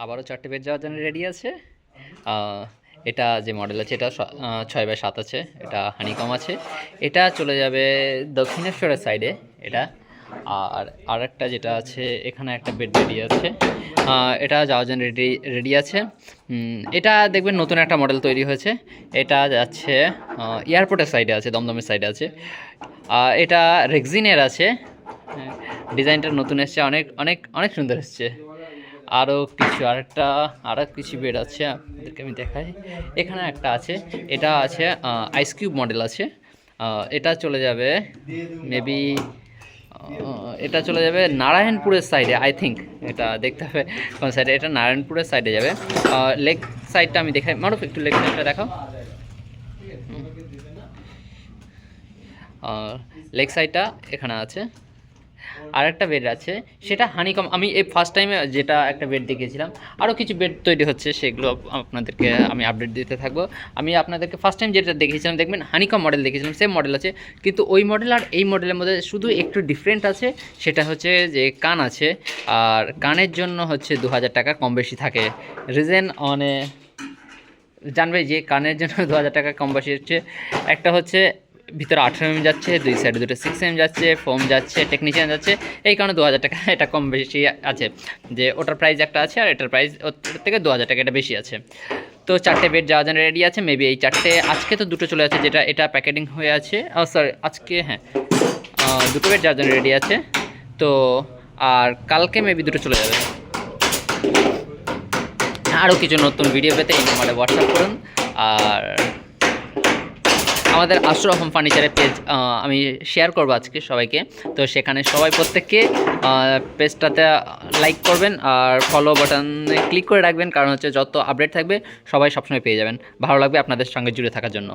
আবারও 4টে বেড যাওয়ার জন্য রেডি আছে। এটা যে মডেল আছে এটা 6x7 আছে, এটা হানিকম আছে। এটা চলে যাবে দক্ষিণেশ্বরের সাইডে এটা। আর আরেকটা যেটা আছে এখানে একটা বেড রেডি আছে, এটা যাওয়ার জন্য রেডি আছে। এটা দেখবেন নতুন একটা মডেল তৈরি হয়েছে, এটা যাচ্ছে এয়ারপোর্টের সাইডে আছে, দমদমের সাইডে আছে। এটা রেক্সিনের আছে, ডিজাইনটা নতুন এসছে, অনেক অনেক অনেক সুন্দর এসছে। আরও কিছু বেড আছে, আপনাদেরকে আমি দেখাই। এখানে একটা আছে, এটা আছে আইস কিউব মডেল আছে। এটা চলে যাবে মেবি, এটা চলে যাবে নারায়ণপুরের সাইডে, আই থিঙ্ক। এটা দেখতে হবে কোন সাইডে, এটা নারায়ণপুরের সাইডে যাবে। লেগ সাইডটা আমি দেখাই, মারুফ একটু লেগ সাইডটা দেখাও। লেগ সাইডটা এখানে আছে। আর একটা বেড আছে, সেটা হানিকম। আমি এই ফার্স্ট টাইমে যেটা একটা বেড দেখিয়েছিলাম, আরও কিছু বেড তৈরি হচ্ছে, সেগুলো আপনাদেরকে আমি আপডেট দিতে থাকবো। আমি আপনাদেরকে ফার্স্ট টাইম যেটা দেখিয়েছিলাম, দেখবেন হানিকম মডেল দেখিয়েছিলাম, সেম মডেল আছে, কিন্তু ওই মডেল আর এই মডেলের মধ্যে শুধু একটু ডিফারেন্ট আছে। সেটা হচ্ছে যে কান আছে, আর কানের জন্য হচ্ছে 2000 টাকা কম বেশি থাকে। রিজন মানে জানবে যে কানের জন্য 2000 টাকা কম বেশি হচ্ছে, একটা হচ্ছে ভিতরে 18mm যাচ্ছে, দুই সাইডে দুটো 6mm যাচ্ছে, ফোম যাচ্ছে, টেকনিশিয়ান যাচ্ছে, এই কারণে 2000 টাকা এটা কম বেশি আছে। যে ওটার প্রাইস একটা আছে, আর এটার প্রাইস ওর থেকে 2000 টাকা এটা বেশি আছে। তো 4টে বেড যাওয়ার জন্য রেডি আছে। মেবি এই 4টে, আজকে তো দুটো চলে আছে, যেটা এটা প্যাকেটিং হয়ে আছে, সরি আজকে, হ্যাঁ, দুটো বেড যাওয়ার জন্য রেডি আছে। তো আর কালকে মেবি দুটো চলে যাবে। আরও কিছু নতুন ভিডিও পেতে এই নাম্বারে হোয়াটসঅ্যাপ করুন। আর আমাদের আশরাফ হোম ফার্নিচারের পেজ আমি শেয়ার করবো আজকে সবাইকে, তো সেখানে সবাই প্রত্যেককে পেজটাতে লাইক করবেন আর ফলো বাটনে ক্লিক করে রাখবেন, কারণ হচ্ছে যত আপডেট থাকবে সবাই সবসময় পেয়ে যাবেন। ভালো লাগবে আপনাদের সঙ্গে জুড়ে থাকার জন্য।